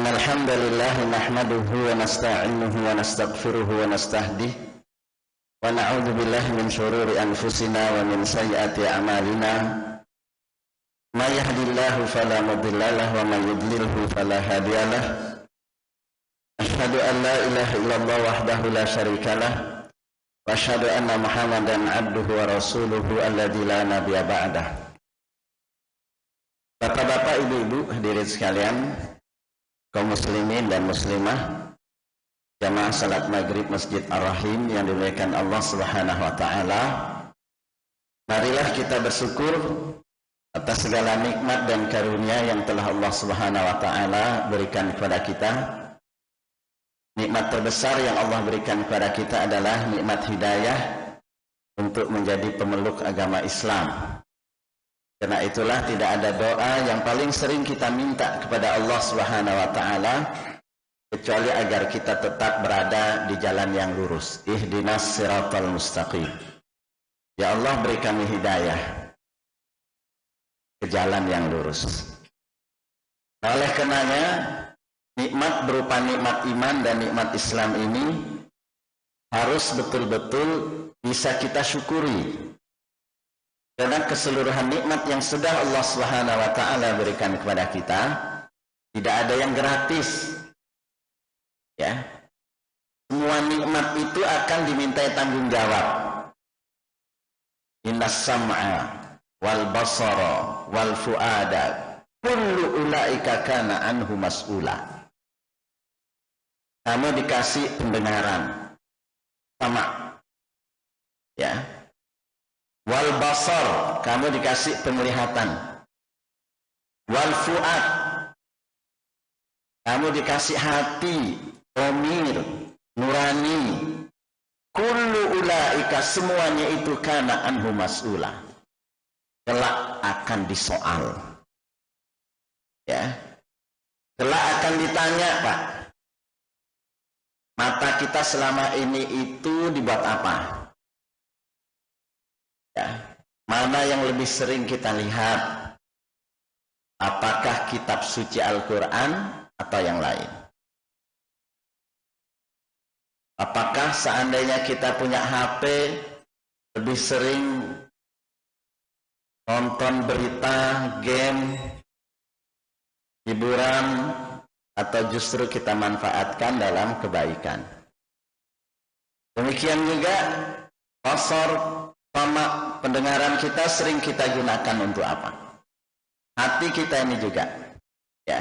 Innal hamdalillah nahmaduhu wa nasta'inuhu wa nastaghfiruhu wa nastahdihi wa na'udzu billahi min shururi anfusina wa min sayyiati a'malina. May yahdihillahu fala mudilla lahu wa may yudlilhu fala hadiya lahu. Asyhadu an la ilaha illallah wahdahu la syarika lahu wa asyhadu anna Muhammadan 'abduhu wa rasuluhu alladzi la nabiyya ba'dah. Bapak-bapak, ibu-ibu, hadirin sekalian, kaum muslimin dan muslimah, jamaah salat maghrib Masjid Ar-Rahim yang dimuliakan Allah Subhanahu wa taala. Marilah kita bersyukur atas segala nikmat dan karunia yang telah Allah Subhanahu wa taala berikan kepada kita. Nikmat terbesar yang Allah berikan kepada kita adalah nikmat hidayah untuk menjadi pemeluk agama Islam. Karena itulah tidak ada doa yang paling sering kita minta kepada Allah Subhanahu wa taala kecuali agar kita tetap berada di jalan yang lurus. Ihdinas siratal mustaqim. Ya Allah, beri kami hidayah ke jalan yang lurus. Nah, oleh karenanya nikmat berupa nikmat iman dan nikmat Islam ini harus betul-betul bisa kita syukuri. Karena keseluruhan nikmat yang sudah Allah Subhanahu wa taala berikan kepada kita tidak ada yang gratis. Ya. Semua nikmat itu akan dimintai tanggung jawab. Innas sam'a wal basara wal fuada kullu ulaika kana anhu mas'ula. Kamu dikasih pendengaran, sama, ya. Wal basar, kamu dikasih penglihatan. Wal fuad, kamu dikasih hati, dhamir, nurani. Kullu ulaika, semuanya itu kana anhu mas'ula, kelak akan disoal. Ya, kelak akan ditanya, Pak. Mata kita selama ini itu dibuat apa? Ya, mana yang lebih sering kita lihat? Apakah kitab suci Al-Quran atau yang lain? Apakah seandainya kita punya HP lebih sering nonton berita, game, hiburan, atau justru kita manfaatkan dalam kebaikan? Demikian juga basar sama pendengaran kita sering kita gunakan untuk apa? Hati kita ini juga, ya.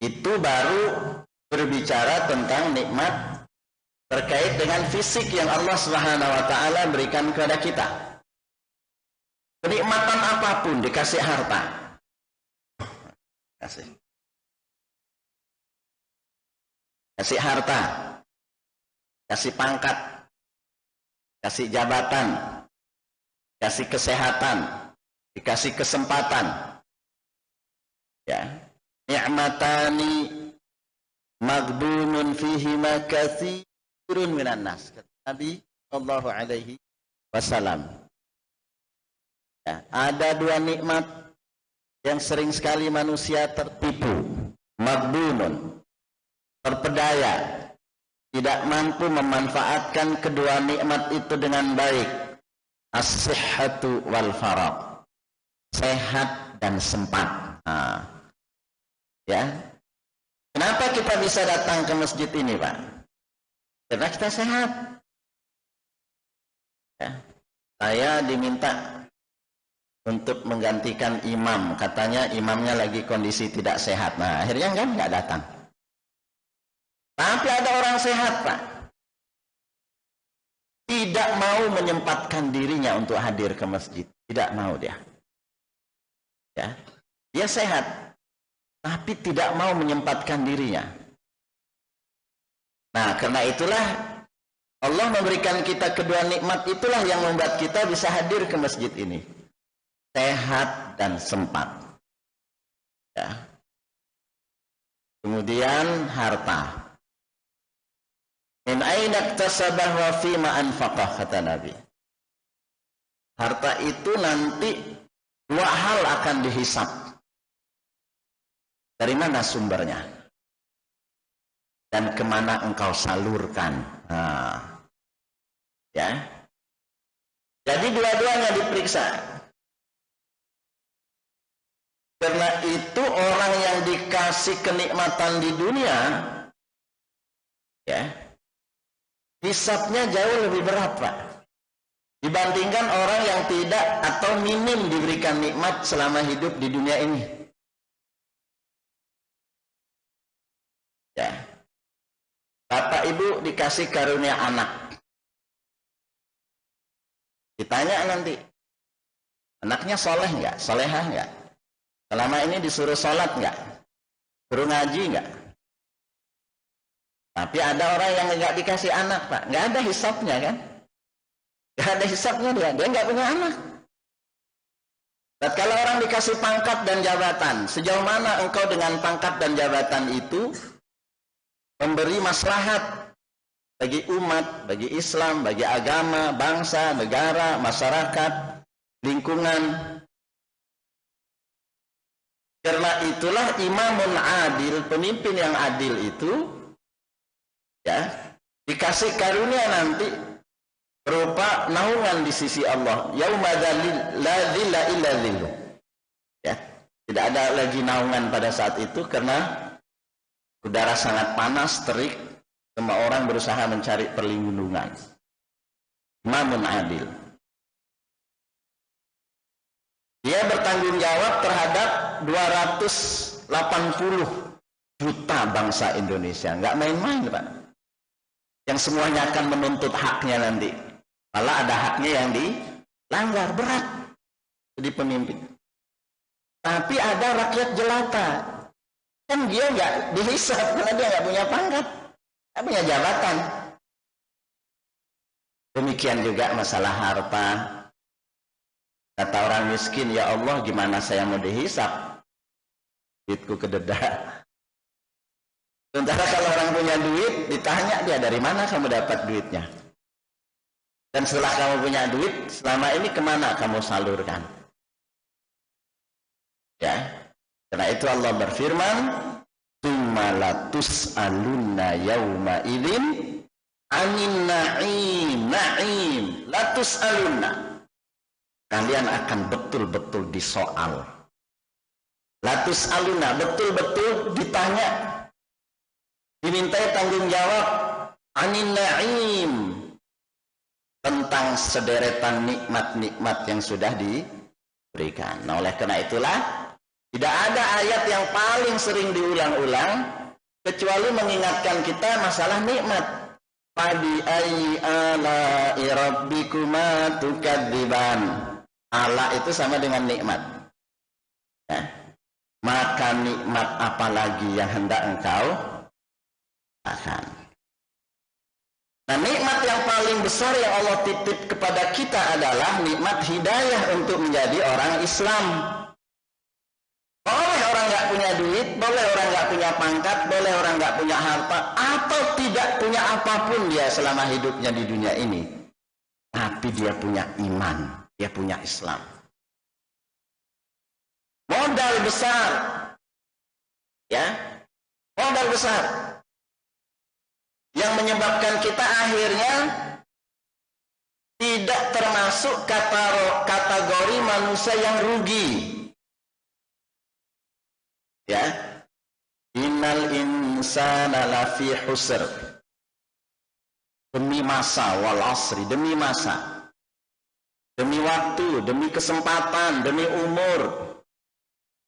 Itu baru berbicara tentang nikmat terkait dengan fisik yang Allah Subhanahu wa taala berikan kepada kita. Kenikmatan apapun, dikasih harta. Kasih harta, kasih pangkat, kasih jabatan, kasih kesehatan, dikasih kesempatan. Ya, ni'matani maghdunun fihima katsirun minan nas. Nabi sallallahu alaihi wasallam. Ya, ada dua nikmat yang sering sekali manusia tertipu. Maghdunun, terpedaya, tidak mampu memanfaatkan kedua nikmat itu dengan baik. As-sihhatu wal faragh, sehat dan sempat. Nah, ya. Kenapa kita bisa datang ke masjid ini, Pak? Karena kita sehat. Ya. Saya diminta untuk menggantikan imam. Katanya imamnya lagi kondisi tidak sehat. Nah, akhirnya nggak datang. Tapi ada orang sehat, Pak, tidak mau menyempatkan dirinya untuk hadir ke masjid. Tidak mau dia. Ya. Dia sehat, tapi tidak mau menyempatkan dirinya. Nah, karena itulah Allah memberikan kita kedua nikmat itulah yang membuat kita bisa hadir ke masjid ini. Sehat dan sempat. Ya. Kemudian harta. Min aina iktasabah wa fima anfaqah, kata Nabi. Harta itu nanti dua hal akan dihisab. Dari mana sumbernya? Dan kemana engkau salurkan? Nah, ya. Jadi dua-duanya diperiksa. Karena itu orang yang dikasih kenikmatan di dunia, ya, hisabnya jauh lebih berat, Pak, dibandingkan orang yang tidak atau minim diberikan nikmat selama hidup di dunia ini. Ya. Bapak Ibu dikasih karunia anak. Ditanya nanti, anaknya soleh nggak, solehah nggak? Selama ini disuruh sholat nggak? Suruh ngaji nggak? Tapi ada orang yang nggak dikasih anak, Pak. Nggak ada hisapnya kan? Nggak ada hisapnya dia nggak punya anak. Dan kalau orang dikasih pangkat dan jabatan, sejauh mana engkau dengan pangkat dan jabatan itu memberi maslahat bagi umat, bagi Islam, bagi agama, bangsa, negara, masyarakat, lingkungan. Karena itulah imamun adil, pemimpin yang adil itu, ya, dikasih karunia nanti berupa naungan di sisi Allah. Yauma la dzilla illa dzilluh. Ya, tidak ada lagi naungan pada saat itu karena udara sangat panas, terik. Semua orang berusaha mencari perlindungan. Imamun adil. Dia bertanggung jawab terhadap 280 juta bangsa Indonesia. Nggak main-main, Pak. Yang semuanya akan menuntut haknya nanti. Malah ada haknya yang dilanggar, berat jadi pemimpin. Tapi ada rakyat jelata. Kan dia nggak dihisab karena dia nggak punya pangkat. Punya jabatan. Demikian juga masalah harta. Kata orang miskin, ya Allah, gimana saya mau dihisap? Duitku kededak. Sementara kalau orang punya duit, ditanya dia dari mana kamu dapat duitnya. Dan setelah kamu punya duit, selama ini kemana kamu salurkan? Ya, karena itu Allah berfirman, Tumalatus alunna yauma idzin anin na'im latus alunna. Kalian akan betul-betul disoal. Latus alunna, betul-betul ditanya, dimintai tanggung jawab anin na'im, tentang sederetan nikmat-nikmat yang sudah diberikan. Nah, oleh karena itulah tidak ada ayat yang paling sering diulang-ulang kecuali mengingatkan kita masalah nikmat. Fabi ayyi ala'i rabbikuma tukadziban. Ala itu sama dengan nikmat. Ya. Maka nikmat apa lagi yang hendak engkau akan. Nah, nikmat yang paling besar yang Allah titip kepada kita adalah nikmat hidayah untuk menjadi orang Islam. Boleh orang nggak punya duit, boleh orang nggak punya pangkat, boleh orang nggak punya harta, atau tidak punya apapun dia selama hidupnya di dunia ini. Tapi dia punya iman, dia punya Islam. Modal besar, ya, modal besar yang menyebabkan kita akhirnya tidak termasuk kategori manusia yang rugi. Ya, innal insana lafi husr. Demi masa, wal asri, demi masa, demi waktu, demi kesempatan, demi umur,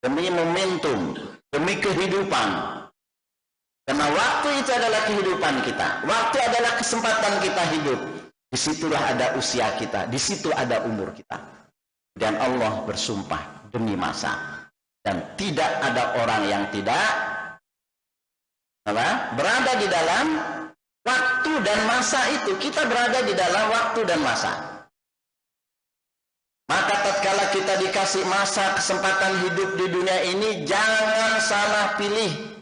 demi momentum, demi kehidupan. Karena waktu itu adalah kehidupan kita, waktu adalah kesempatan kita hidup. Disitulah ada usia kita, disitu ada umur kita. Dan Allah bersumpah demi masa. Dan tidak ada orang yang tidak berada di dalam waktu dan masa itu. Kita berada di dalam waktu dan masa. Maka tatkala kita dikasih masa kesempatan hidup di dunia ini, jangan salah pilih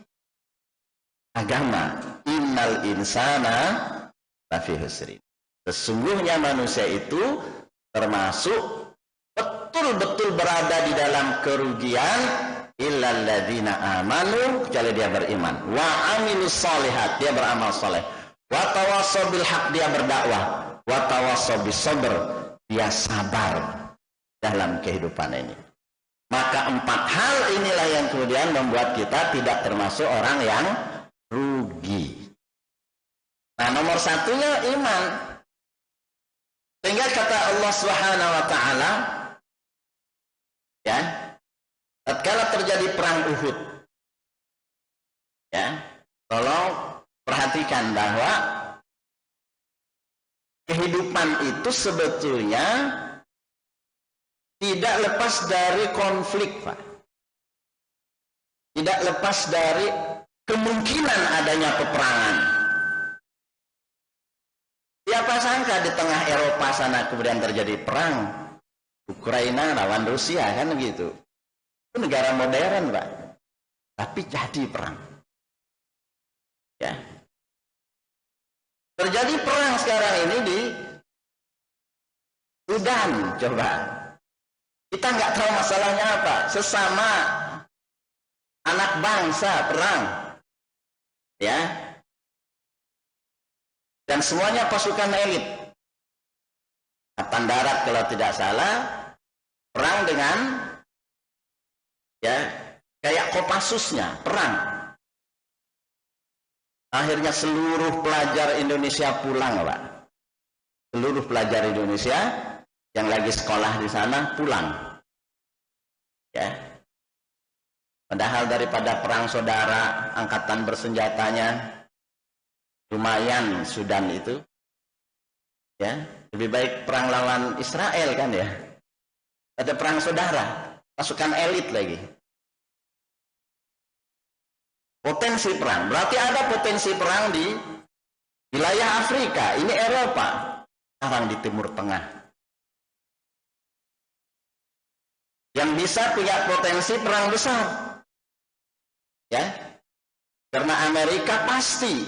agama. Innal insana lafi husrin. Sesungguhnya manusia itu termasuk betul-betul berada di dalam kerugian illal ladzina amanu, kecuali dia beriman, wa amilus sholihat, dia beramal soleh, wa tawassaw bil haq, dia berdakwah, wa tawassaw bis sabr, dia sabar dalam kehidupan ini. Maka 4 hal inilah yang kemudian membuat kita tidak termasuk orang yang rugi. Nah, nomor 1-nya iman. Sehingga kata Allah Subhanahu wa taala, ya, tatkala terjadi perang Uhud, ya, tolong perhatikan bahwa kehidupan itu sebetulnya tidak lepas dari konflik, Pak. Tidak lepas dari kemungkinan adanya peperangan. Siapa sangka di tengah Eropa sana kemudian terjadi perang Ukraina lawan Rusia, kan gitu. Itu negara modern, Pak. Tapi jadi perang. Ya. Terjadi perang sekarang ini di Sudan, coba. Kita nggak tahu masalahnya apa. Sesama anak bangsa perang. Ya. Dan semuanya pasukan elit. Angkatan darat kalau tidak salah, perang dengan, ya, kayak Kopassusnya, perang. Akhirnya seluruh pelajar Indonesia pulang, Pak. Seluruh pelajar Indonesia yang lagi sekolah di sana pulang. Ya. Padahal daripada perang saudara, angkatan bersenjatanya lumayan Sudan itu. Ya, lebih baik perang lawan Israel, kan ya. Ada perang saudara, pasukan elit lagi. Potensi perang, berarti ada potensi perang di wilayah Afrika, ini Eropa, sekarang di Timur Tengah. Yang bisa punya potensi perang besar. Ya. Karena Amerika pasti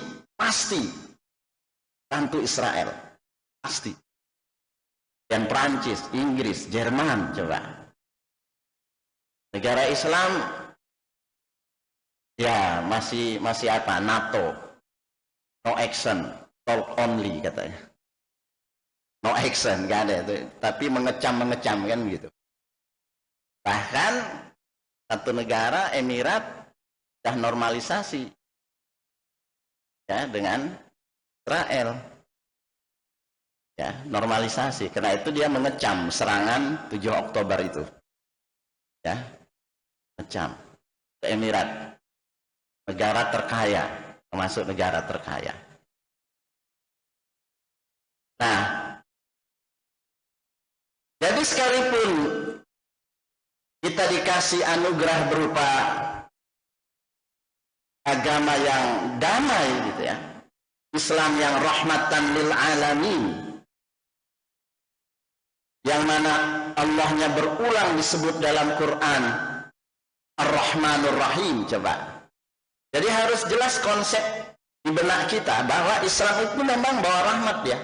bantu Israel. Pasti. Dan Prancis, Inggris, Jerman, coba. Negara Islam, ya masih apa? NATO. No action, talk only katanya. No action, gak ada itu. Tapi mengecam kan gitu. Bahkan satu negara, Emirat, sudah normalisasi, ya, dengan Israel. Ya, normalisasi. Karena itu dia mengecam serangan 7 Oktober itu. Ya, mengecam ke Emirat, negara terkaya, termasuk negara terkaya. Nah, jadi sekalipun kita dikasih anugerah berupa agama yang damai gitu ya, Islam yang rahmatan lil alamin, yang mana Allahnya berulang disebut dalam Quran Ar-Rahmanur Rahim, coba. Jadi harus jelas konsep di benak kita bahwa Islam itu memang bawa rahmat ya.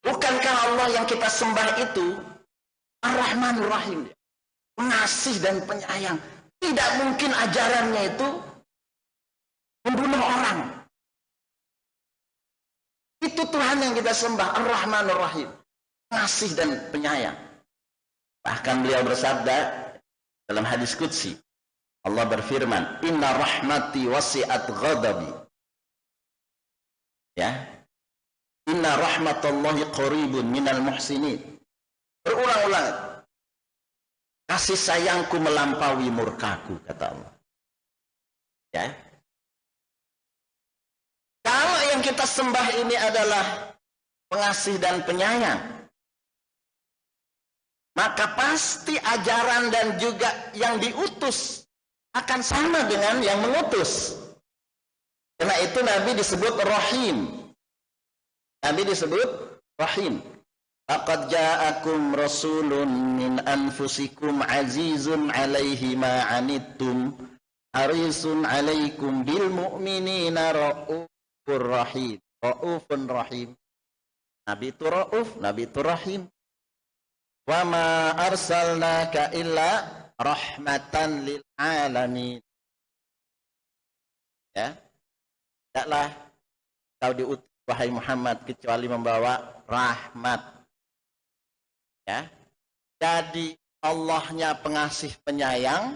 Bukankah Allah yang kita sembah itu Ar-Rahmanur Rahim, pengasih dan penyayang. Tidak mungkin ajarannya itu membunuh orang. Itu Tuhan yang kita sembah, Ar-Rahmanur Rahim, pengasih dan penyayang. Bahkan beliau bersabda dalam hadis qudsi, Allah berfirman, Inna rahmati wasi'at ghadabi. Ya. Inna rahmatallahi qaribun minal muhsinin. Berulang-ulang. Kasih sayangku melampaui murkaku, kata Allah. Ya. Kalau yang kita sembah ini adalah pengasih dan penyayang, maka pasti ajaran dan juga yang diutus akan sama dengan yang mengutus. Karena itu Nabi disebut Rahim. Nabi disebut Rahim. Laqad ja'akum rasulun min anfusikum azizun 'alaihi ma 'anittum harisun 'alaikum bil mu'minina raufur rahim. Raufun rahim. Nabi itu rauf, Nabi itu rahim. Wa ma arsalnaka illa rahmatan lil alamin. Ya. Tidaklah kau diutus wahai Muhammad kecuali membawa rahmat. Ya. Jadi Allahnya pengasih penyayang,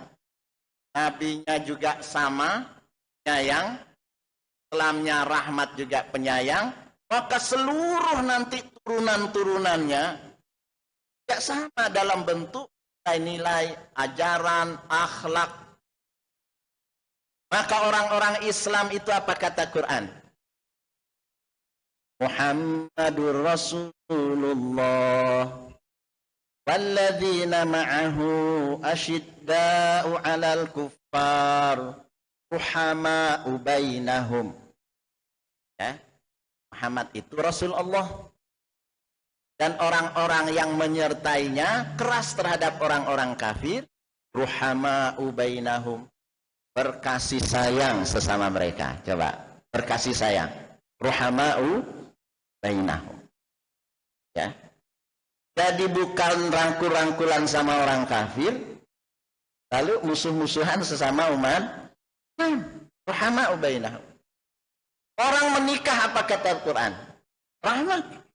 nabinya juga sama penyayang, Islamnya rahmat juga penyayang, maka seluruh nanti turunan-turunannya tidak sama dalam bentuk nilai, ajaran, akhlak. Maka orang-orang Islam itu apa kata Quran? Muhammadur Rasulullah walladzina ma'ahu asyidda'u 'alal kuffar ruhama'u bainahum. Ya. Muhammad itu Rasul Allah. Dan orang-orang yang menyertainya keras terhadap orang-orang kafir, ruhama'u bainahum, berkasih sayang sesama mereka. Coba, berkasih sayang. Ruhama'u bainahum. Ya. Jadi bukan rangkul-rangkulan sama orang kafir, lalu musuh-musuhan sesama umat. Ruhama'u bainahum. Orang menikah apa kata Al-Quran? Rahmat.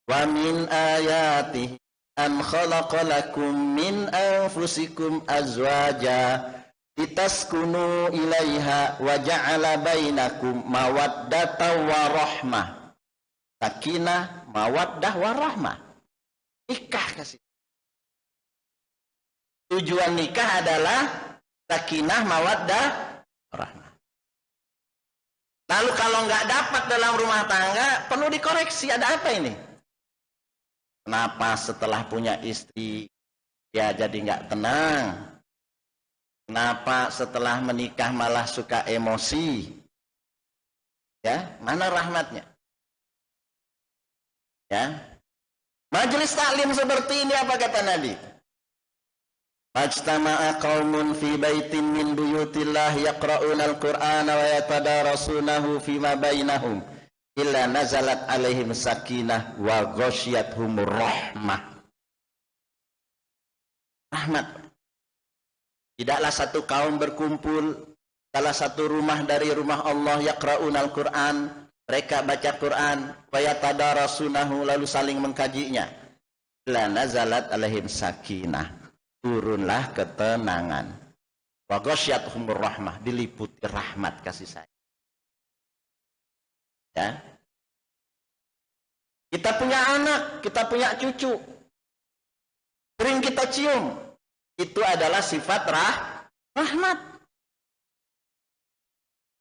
Wa min ayatihi an khalaqa lakum min anfusikum azwaja litaskunu ilaiha wa ja'ala bainakum mawaddatan wa rahmah. Sakinah, mawaddah, warahmah. Nikah kasih. Tujuan nikah adalah sakinah, mawaddah, warahmah. Lalu kalau nggak dapat dalam rumah tangga, perlu dikoreksi. Ada apa ini? Kenapa setelah punya istri ya jadi nggak tenang? Kenapa setelah menikah malah suka emosi? Ya, mana rahmatnya? Ya, majelis taklim seperti ini apa kata Nabi? Majtama'a qaumun fi baitin min buyutillah yaqra'una al-Qur'ana wa yatadarasunahu fima bainahum illa nazalat alaihim sakinah wa ghasyiyatuhumur rahmah. Rahmat. Tidaklah satu kaum berkumpul salah satu rumah dari rumah Allah yaqra'una al-Qur'an, mereka baca Quran, wa yatadarasunahu, lalu saling mengkajinya. Illa nazalat alaihim sakinah, turunlah ketenangan. Wa ghasyiyatuhumur rahmah, diliputi rahmat kasih sayang. Ya. Kita punya anak, kita punya cucu, sering kita cium, itu adalah sifat rahmat.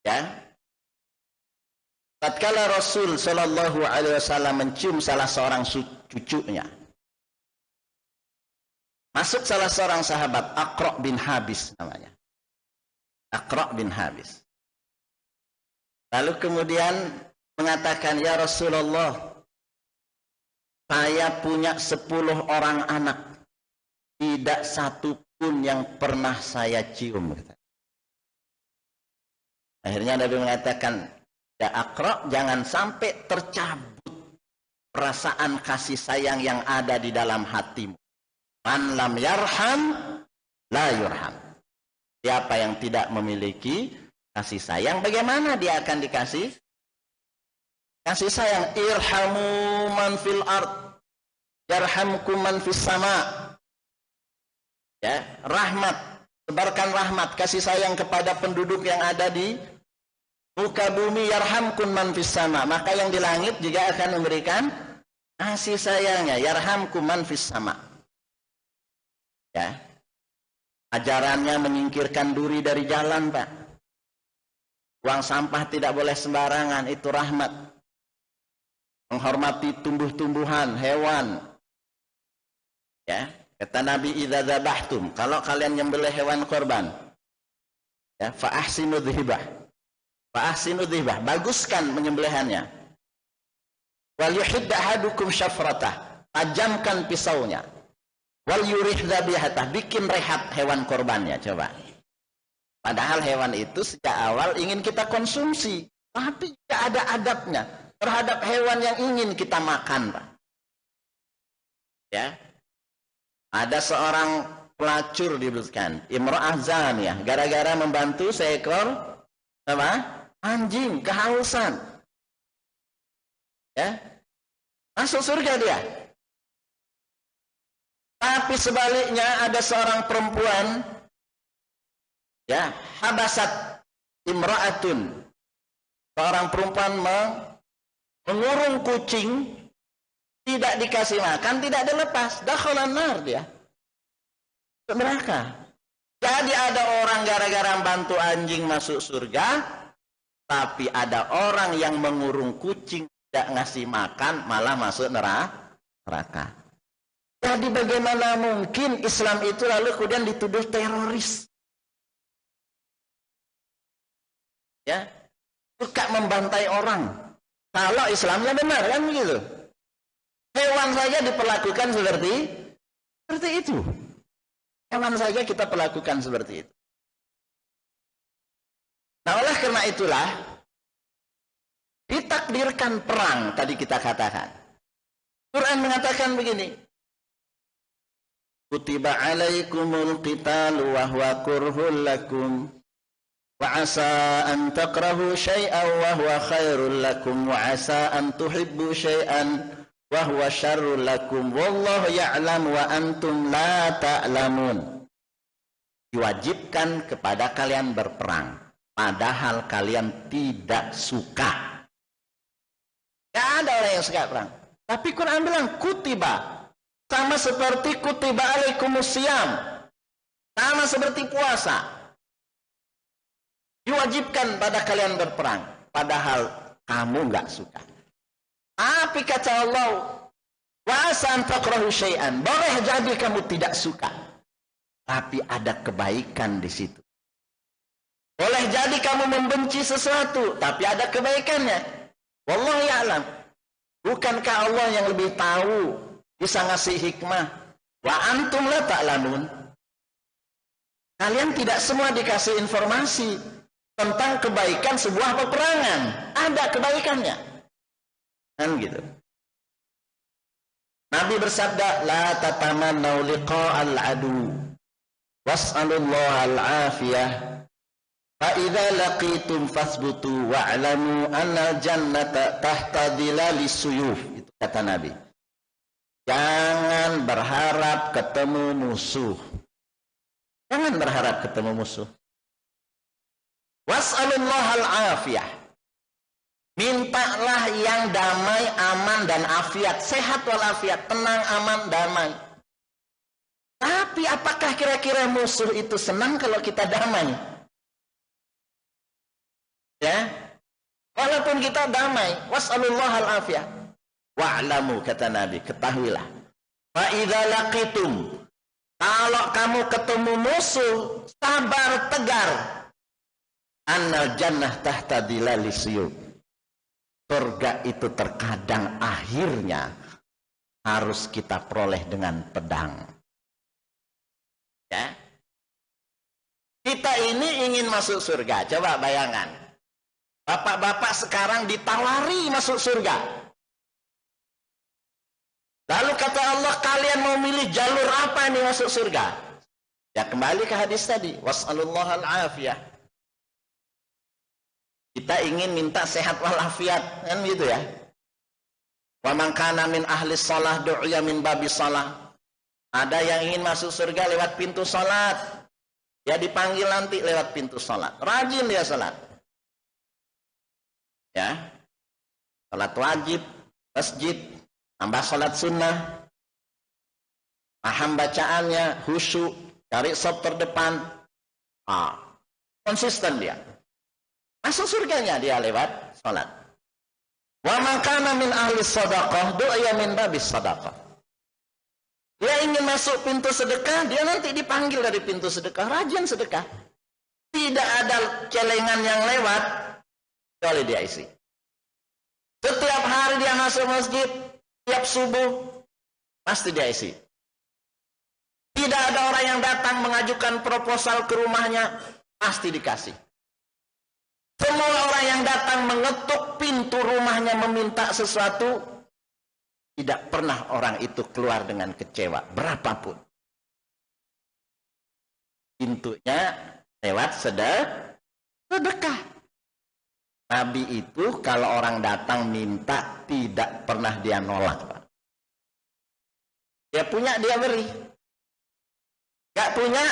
Ya. Tatkala Rasul Shallallahu Alaihi Wasallam mencium salah seorang cucunya, masuk salah seorang sahabat, Aqra' bin Habis namanya. Aqra' bin Habis. Lalu kemudian mengatakan, ya Rasulullah, saya punya 10 orang anak, tidak satu pun yang pernah saya cium. Akhirnya Nabi mengatakan, ya Aqra', jangan sampai tercabut perasaan kasih sayang yang ada di dalam hatimu. Man lam yarham la yurham. Siapa yang tidak memiliki kasih sayang, bagaimana dia akan dikasih kasih sayang? Irhamu man fil ard yarhamkum man fis sama. Ya, rahmat, sebarkan rahmat, kasih sayang kepada penduduk yang ada di muka bumi, yarhamkum man fis sama, maka yang di langit juga akan memberikan kasih sayangnya, yarhamkum man fis sama. Ya. Ajarannya menyingkirkan duri dari jalan, Pak. Buang sampah tidak boleh sembarangan, itu rahmat. Menghormati tumbuh-tumbuhan, hewan. Ya, kata Nabi, idza dzabhtum, kalau kalian nyembelih hewan korban, ya, fa ahsinu dzibah. Fa ahsinu dzibah, baguskan menyembelihannya. Wal yuhid ahadukum syafratah, tajamkan pisaunya. Wal yurih dzabihata, bikin rehat hewan korbannya, coba. Padahal hewan itu sejak awal ingin kita konsumsi, tapi tidak ada adabnya terhadap hewan yang ingin kita makan, Pak. Ya. Ada seorang pelacur disebutkan, imra'ah zaniyah, gara-gara membantu seekor apa? Anjing kehausan. Ya. Masuk surga dia. Tapi sebaliknya ada seorang perempuan, ya, habasat imra'atun. Seorang perempuan mengurung kucing, tidak dikasih makan, tidak dilepas, dakhalan nar dia. Neraka. Jadi ada orang gara-gara bantu anjing masuk surga, tapi ada orang yang mengurung kucing tidak ngasih makan malah masuk neraka. Jadi bagaimana mungkin Islam itu lalu kemudian dituduh teroris? Ya, suka membantai orang. Kalau Islamnya benar kan begitu. Hewan saja diperlakukan seperti itu. Hewan saja kita perlakukan seperti itu. Nah, oleh karena itulah ditakdirkan perang tadi kita katakan. Quran mengatakan begini. Kutiba alaikumul qitalu wa huwa kurhul lakum wa asa an takrahu syai'an wa huwa khairul lakum wa asa an tuhibbu syai'an wa huwa syarrul lakum wallahu ya'lam wa antum la ta'lamun. Diwajibkan kepada kalian berperang padahal kalian tidak suka. Tidak ada orang yang suka perang. Tapi Quran bilang kutiba, sama seperti kutiba alaikumusiyam, sama seperti puasa. Diwajibkan pada kalian berperang padahal kamu nggak suka. Tapi kata Allah, wa asan takrahu syai'an, boleh jadi kamu tidak suka, tapi ada kebaikan di situ. Boleh jadi kamu membenci sesuatu, tapi ada kebaikannya. Wallahu ya'lam. Bukankah Allah yang lebih tahu, bisa ngasih hikmah? Wa antum la ta'lamun. Kalian tidak semua dikasih informasi tentang kebaikan sebuah peperangan. Ada kebaikannya. Kan gitu. Nabi bersabda, la tatamannau liqa'al adu was'alullaha al-afiyah. Fa idza laqitum fasbutu wa'lamu anna jannata tahta dhilalis suyuf. Itu kata Nabi. Jangan berharap ketemu musuh. Jangan berharap ketemu musuh. Was'alullaha al-afiyah. Mintalah yang damai, aman dan afiat, sehat walafiat, tenang, aman, damai. Tapi apakah kira-kira musuh itu senang kalau kita damai? Ya, walaupun kita damai, was'alullaha al-afiyah. Wa'lamu, kata Nabi, ketahuilah. Fa idza laqitum, kalau kamu ketemu musuh, sabar, tegar. Annal jannah tahta dhilalis suyuf. Surga itu terkadang akhirnya harus kita peroleh dengan pedang. Ya. Kita ini ingin masuk surga. Coba bayangkan. Bapak-bapak sekarang ditawari masuk surga. Lalu kata Allah, kalian mau milih jalur apa nih masuk surga? Ya kembali ke hadis tadi. Was'alullaha al-afiyah. Kita ingin minta sehat walafiat, kan gitu ya. Wa man kana min ahli shalah du'ya min babi shalah. Ada yang ingin masuk surga lewat pintu salat. Ya dipanggil nanti lewat pintu salat. Rajin dia salat. Ya. Salat wajib, masjid, tambah salat sunnah. Paham bacaannya, khusyuk, cari sop terdepan. Konsisten dia. Masuk surganya dia lewat salat. Wa man kana min ahli shadaqah du'ya min babis shadaqah. Dia ingin masuk pintu sedekah, dia nanti dipanggil dari pintu sedekah, rajin sedekah. Tidak ada celengan yang lewat kecuali dia isi. Setiap hari dia masuk masjid, tiap subuh pasti dia isi. Tidak ada orang yang datang mengajukan proposal ke rumahnya, pasti dikasih. Semua orang yang datang mengetuk pintu rumahnya meminta sesuatu, tidak pernah orang itu keluar dengan kecewa, berapapun. pintunya lewat sedekah. Nabi itu kalau orang datang minta tidak pernah dia nolak, Pak. Dia punya dia beri. Gak punya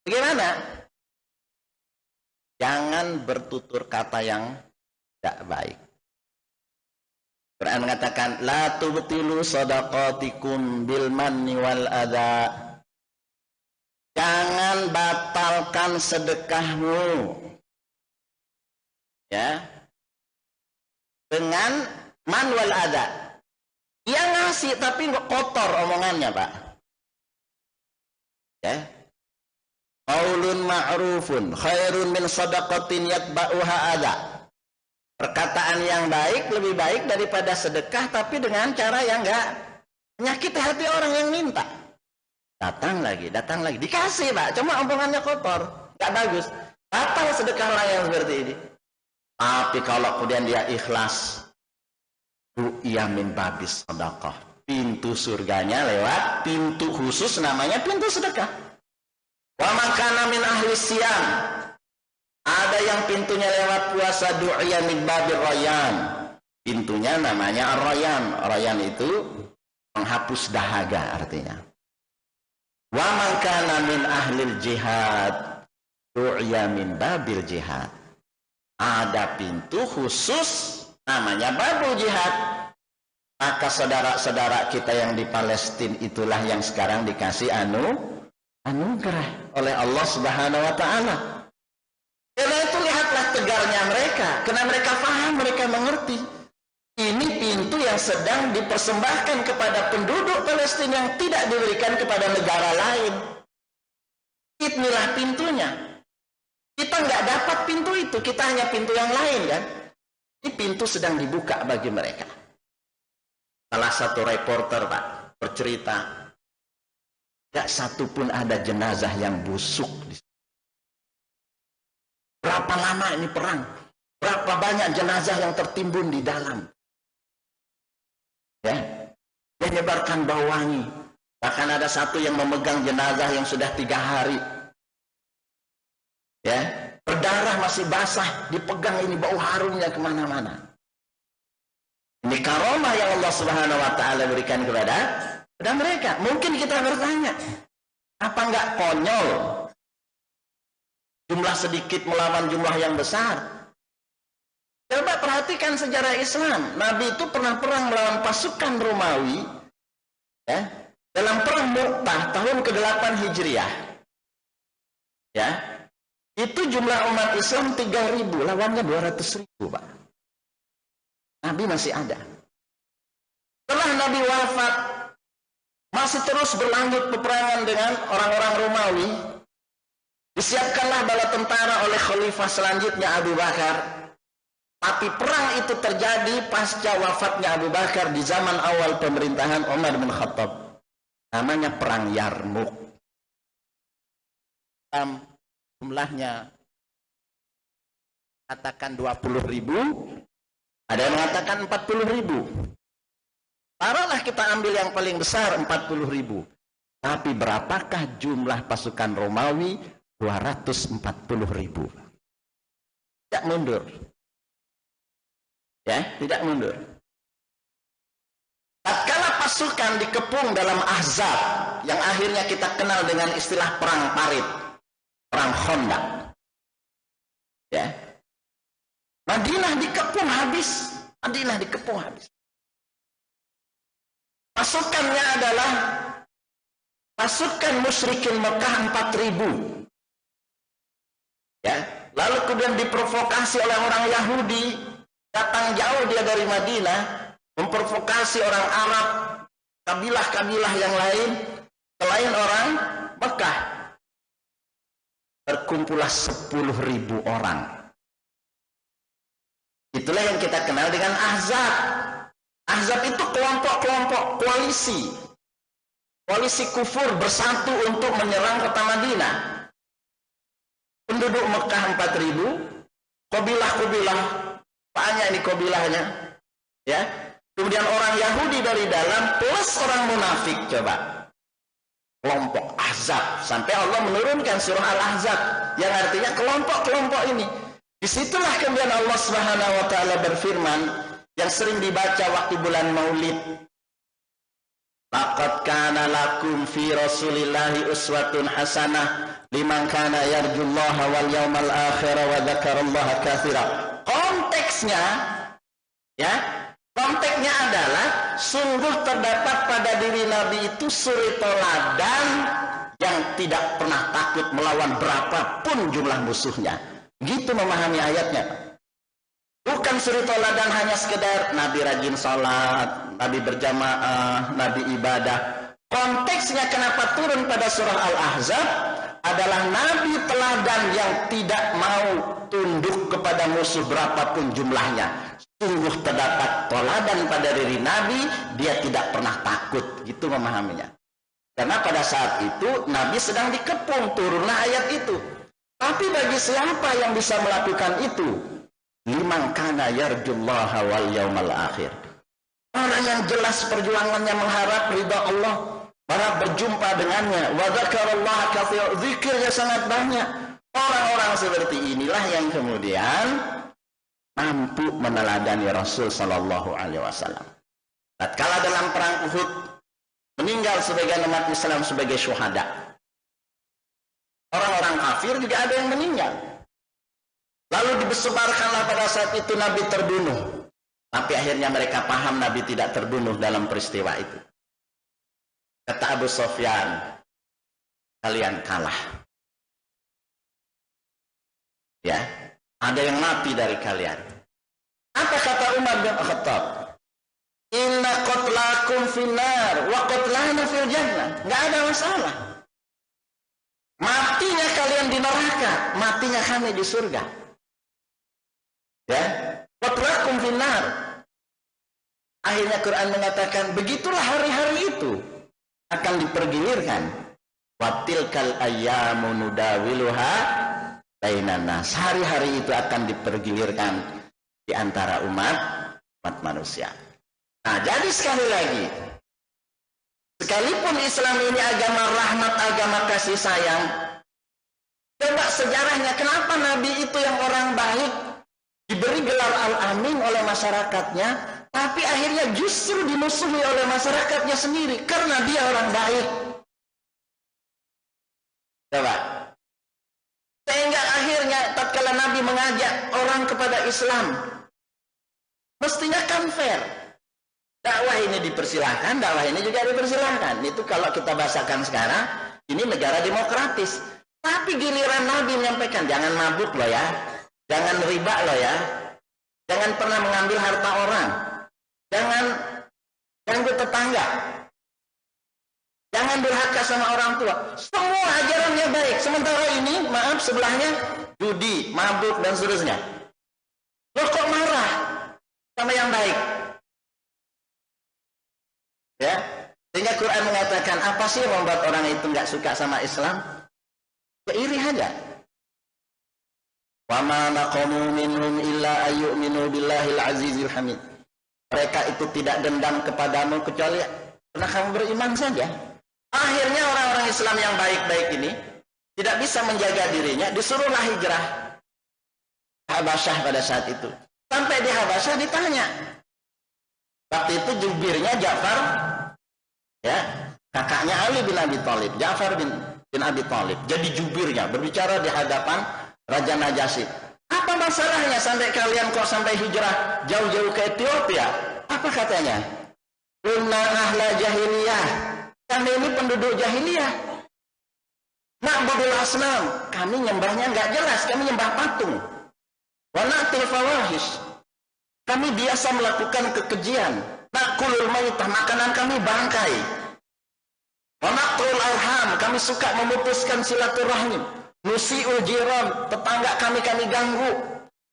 bagaimana? Jangan bertutur kata yang tidak baik. Quran mengatakan la tubtilu shadaqatikum bil manni wal adha. Jangan batalkan sedekahmu, ya, dengan man wal adha. Dia ngasih tapi nggak kotor omongannya, Pak. Ya. Qaulun ma'rufun khairun min shadaqatin yatba'uha adha. Perkataan yang baik lebih baik daripada sedekah tapi dengan cara yang enggak menyakiti hati orang yang minta. Datang lagi, dikasih, Pak, cuma omongannya kotor, nggak bagus. Batal sedekah orang yang seperti ini. Tapi kalau kemudian dia ikhlas, ru'ya min babis sedekah, pintu surganya lewat pintu khusus namanya pintu sedekah. Wa man kana min ahli siyam, ada yang pintunya lewat puasa, du'ya min babir rayyan, pintunya namanya ar-rayyan. Rayyan itu menghapus dahaga artinya. Wa man kana min ahlil jihad, du'ya min babil jihad, ada pintu khusus namanya babul jihad. Maka saudara-saudara kita yang di Palestina itulah yang sekarang dikasih anugerah oleh Allah Subhanahu wa taala. Karena itu lihatlah tegarnya mereka, karena mereka paham, mereka mengerti. Ini pintu yang sedang dipersembahkan kepada penduduk Palestina yang tidak diberikan kepada negara lain. Inilah pintunya. Kita nggak dapat pintu itu, kita hanya pintu yang lain, kan? Ini pintu sedang dibuka bagi mereka. Salah satu reporter, Pak, bercerita, nggak satu pun ada jenazah yang busuk. Berapa lama ini perang? Berapa banyak jenazah yang tertimbun di dalam? Ya, menyebarkan bau wangi. Bahkan ada satu yang memegang jenazah yang sudah 3 hari. Ya, berdarah masih basah, dipegang ini bau harumnya kemana-mana. Ini karomah yang Allah Subhanahu wa taala berikan kepada mereka. Mungkin kita bertanya, apa enggak konyol jumlah sedikit melawan jumlah yang besar? Coba perhatikan sejarah Islam. Nabi itu pernah perang melawan pasukan Romawi, ya, dalam perang Mu'tah tahun ke-8 Hijriah. Ya, itu jumlah umat Islam 3.000, lawannya 200.000, Pak. Nabi masih ada. Setelah Nabi wafat, masih terus berlanjut peperangan dengan orang-orang Romawi. Disiapkanlah bala tentara oleh khalifah selanjutnya Abu Bakar. Tapi perang itu terjadi pasca wafatnya Abu Bakar di zaman awal pemerintahan Umar bin Khattab. Namanya Perang Yarmuk. Jumlahnya katakan 20.000, ada yang mengatakan 40.000. Taruhlah kita ambil yang paling besar 40.000. Tapi berapakah jumlah pasukan Romawi? 240.000. Tidak mundur. Ya, tidak mundur. Tatkala pasukan dikepung dalam Ahzab, yang akhirnya kita kenal dengan istilah perang parit, perang Khandaq. Ya. Madinah dikepung habis. Madinah dikepung habis. Pasukannya adalah pasukan musyrikin Mekah 4.000. Ya, lalu kemudian diprovokasi oleh orang Yahudi. Datang jauh dia dari Madinah, memprovokasi orang Arab, kabilah-kabilah yang lain, selain orang Mekah. Berkumpullah 10.000 orang. Itulah yang kita kenal dengan Ahzab. Ahzab itu kelompok-kelompok koalisi. Koalisi kufur bersatu untuk menyerang kota Madinah. Penduduk Mekah 4.000, kabilah-kabilah, banyak ini kabilahnya, ya. Kemudian orang Yahudi dari dalam plus orang munafik, coba. Kelompok Ahzab, sampai Allah menurunkan surah Al-Ahzab yang artinya kelompok-kelompok ini. Disitulah kemudian Allah Subhanahu wa taala berfirman yang sering dibaca waktu bulan Maulid. Laqad kana lakum fi Rasulillahi uswatun hasanah liman kana yarjullaha wal yawmal akhir wa dzakarallaha katsira. Konteksnya konteksnya adalah sungguh terdapat pada diri Nabi itu suri teladan yang tidak pernah takut melawan berapapun jumlah musuhnya. Gitu memahami ayatnya. Bukan suri teladan hanya sekedar Nabi rajin sholat, Nabi berjamaah, Nabi ibadah. Konteksnya kenapa turun pada surah Al-Ahzab adalah Nabi teladan yang tidak mau tunduk kepada musuh berapapun jumlahnya. Sungguh terdapat teladan pada diri Nabi, dia tidak pernah takut. Gitu memahaminya. Karena pada saat itu Nabi sedang dikepung, turunlah ayat itu. Tapi bagi siapa yang bisa melakukan itu? Liman kana yarjullaha wal yawmal akhir. Orang yang jelas perjuangannya mengharap ridha Allah, berharap berjumpa dengannya. Wa dzakarallaha katsira, zikirnya sangat banyak. Orang-orang seperti inilah yang kemudian mampu meneladani Rasul sallallahu alaihi wasallam. Tatkala dalam perang Uhud meninggal sebagian umat Islam sebagai syuhada. Orang-orang kafir juga ada yang meninggal. Lalu disebarkanlah pada saat itu Nabi terbunuh. Tapi akhirnya mereka paham Nabi tidak terbunuh dalam peristiwa itu. Kata Abu Sufyan, kalian kalah. Ya, ada yang mati dari kalian. Apa kata Umar bin Khattab? Inna qatlakum finnar wa qatlana fil jannah. Enggak ada masalah. Matinya kalian di neraka, matinya kami di surga. Ya, qatlakum finnar. Akhirnya Quran mengatakan begitulah hari-hari itu akan dipergilirkan. Watilkal ayyamu nudawiluha bainan nas. Hari-hari itu akan dipergilirkan di antara umat manusia. Nah, jadi sekali lagi, sekalipun Islam ini agama rahmat, agama kasih sayang, coba sejarahnya kenapa Nabi itu yang orang baik diberi gelar Al-Amin oleh masyarakatnya, tapi akhirnya justru dimusuhi oleh masyarakatnya sendiri karena dia orang baik. Coba. Sehingga akhirnya tatkala Nabi mengajak orang kepada Islam, mestinya kan fair. Dakwah ini dipersilahkan, dakwah ini juga dipersilahkan. Itu kalau kita bahasakan sekarang, ini negara demokratis. Tapi giliran Nabi menyampaikan, jangan mabuk loh ya, jangan riba loh ya, jangan pernah mengambil harta orang, jangan ganggu tetangga, jangan durhaka sama orang tua. Semua ajarannya baik. Sementara ini, maaf, sebelahnya judi, mabuk, dan seterusnya. Loh kok marah sama yang baik? Ya, sehingga Quran mengatakan apa sih yang membuat orang itu nggak suka sama Islam? Iri aja. Wa ma naqamu minhum illa ayyuminu billahil azizil hamid. Mereka itu tidak dendam kepadamu kecuali karena kamu beriman saja. Akhirnya orang-orang Islam yang baik-baik ini tidak bisa menjaga dirinya, disuruhlah hijrah Habasyah pada saat itu. Sampai di Habasyah ditanya. Waktu itu jubirnya Ja'far, ya, kakaknya Ali bin Abi Thalib, Ja'far bin Abi Thalib, jadi jubirnya berbicara di hadapan Raja Najasyi. Apa masalahnya sampai kalian kok sampai hijrah jauh-jauh ke Ethiopia? Apa katanya? Inna ahla jahiliyah. Kami ini penduduk jahiliyah. Na'budul asnam. Kami nyembahnya nggak jelas, kami nyembah patung. Wa na'til fawahish. Kami biasa melakukan kekejian. Nakulul maitah, makanan kami bangkai. Wa naqtul arham, kami suka memutuskan silaturahim. Nusi'ul jiran, tetangga kami ganggu.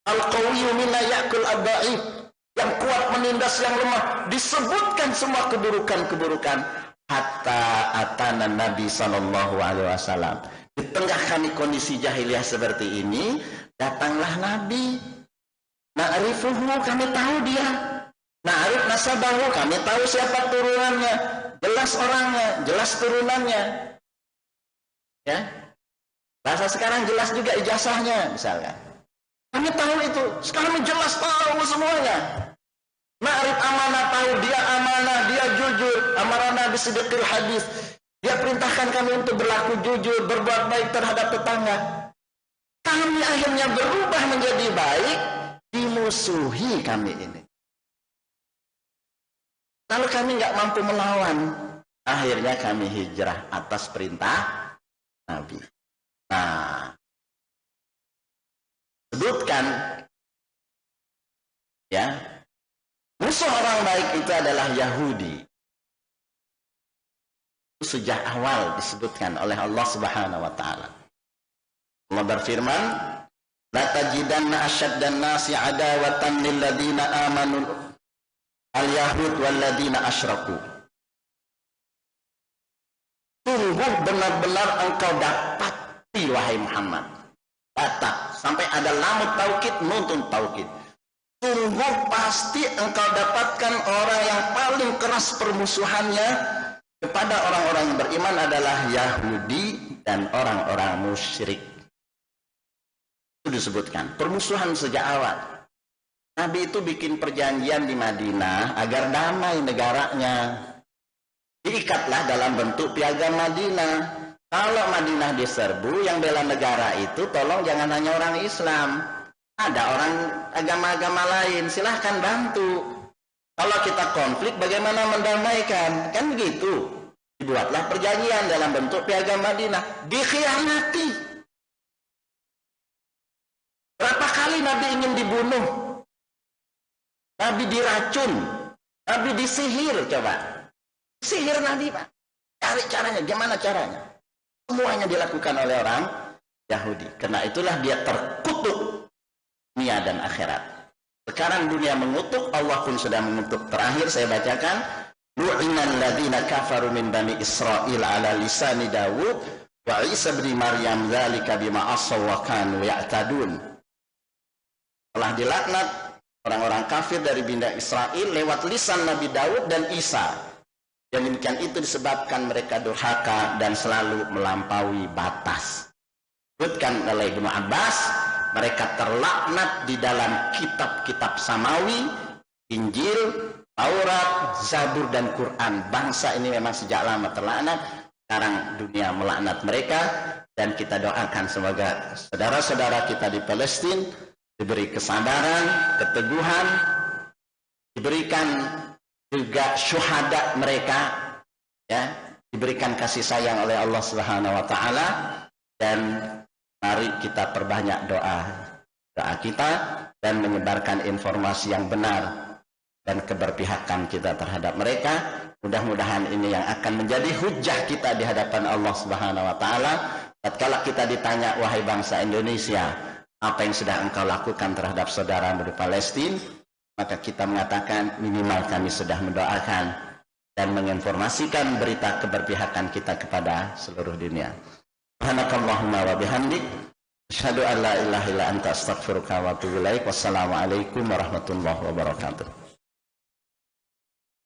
Al-qawiyyu minna ya'kul ad-da'if, yang kuat menindas yang lemah. Disebutkan semua keburukan-keburukan. Hatta atana Nabi sallallahu alaihi wasallam. Di tengah kami kondisi jahiliyah seperti ini, datanglah Nabi. Na'rifuhu, kami tahu dia. Na'rif nasabahu, kami tahu siapa turunannya. Jelas orangnya, jelas turunannya. Ya, bahasa sekarang jelas juga ijazahnya misalkan. Kami tahu itu, sekarang jelas tahu semuanya. Ma'rif amanah, tahu dia amanah, dia jujur, amarana bisidqil hadis. Dia perintahkan kami untuk berlaku jujur, berbuat baik terhadap tetangga. Kami akhirnya berubah menjadi baik, dimusuhi kami ini. Lalu kami nggak mampu melawan, akhirnya kami hijrah atas perintah Nabi. Nah, sebutkan ya, musuh orang baik itu adalah Yahudi. Itu sejak awal disebutkan oleh Allah Subhanahu wa taala. Allah berfirman, "La tajidanna asyaddan nasi adawatan lil ladzina amanu al-yahud wal ladzina asyraku." Sungguh benar-benar engkau dapati wahai Muhammad. Kata sampai ada lamut taukid, nuntun taukid. Sungguh pasti engkau dapatkan orang yang paling keras permusuhannya kepada orang-orang yang beriman adalah Yahudi dan orang-orang musyrik. Itu disebutkan permusuhan sejak awal. Nabi itu bikin perjanjian di Madinah agar damai negaranya. Diikatlah dalam bentuk piagam Madinah. Kalau Madinah diserbu, yang bela negara itu tolong jangan hanya orang Islam. Ada orang agama-agama lain, silahkan bantu. Kalau kita konflik, bagaimana mendamaikan? Kan begitu. Dibuatlah perjanjian dalam bentuk piagam Madinah. Dikhianati. Berapa kali Nabi ingin dibunuh? Nabi diracun. Nabi disihir, coba. Sihir Nabi, Pak. Cari caranya, gimana caranya? Semuanya dilakukan oleh orang Yahudi. Karena itulah dia terkutuk dunia dan akhirat. Sekarang dunia mengutuk, Allah pun sudah mengutuk. Terakhir saya bacakan, lu'inal ladzina kafaru min bani Israil ala lisani Dawud wa Isa bin Maryam dzalika bima asaw wa kanu ya'tadun. Telah dilaknat orang-orang kafir dari bani Israel lewat lisan Nabi Daud dan Isa. Yang demikian itu disebabkan mereka durhaka dan selalu melampaui batas. Disebutkan oleh Ibnu Abbas, mereka terlaknat di dalam kitab-kitab Samawi, Injil, Taurat, Zabur dan Quran. Bangsa ini memang sejak lama terlaknat. Sekarang dunia melaknat mereka, dan kita doakan semoga saudara-saudara kita di Palestina diberi kesabaran, keteguhan, diberikan juga syuhada mereka, ya, diberikan kasih sayang oleh Allah Subhanahu wa taala, dan mari kita perbanyak doa kita dan menyebarkan informasi yang benar dan keberpihakan kita terhadap mereka. Mudah-mudahan ini yang akan menjadi hujjah kita di hadapan Allah Subhanahu wa taala tatkala kita ditanya, wahai bangsa Indonesia, apa yang sudah engkau lakukan terhadap saudara di Palestina? Maka kita mengatakan minimal kami sudah mendoakan dan menginformasikan berita keberpihakan kita kepada seluruh dunia. Subhanakallahumma wa bihamdik, asyhadu an la ilaha illa anta astaghfiruka wa atubu ilaik. Wassalamualaikum warahmatullahi wabarakatuh.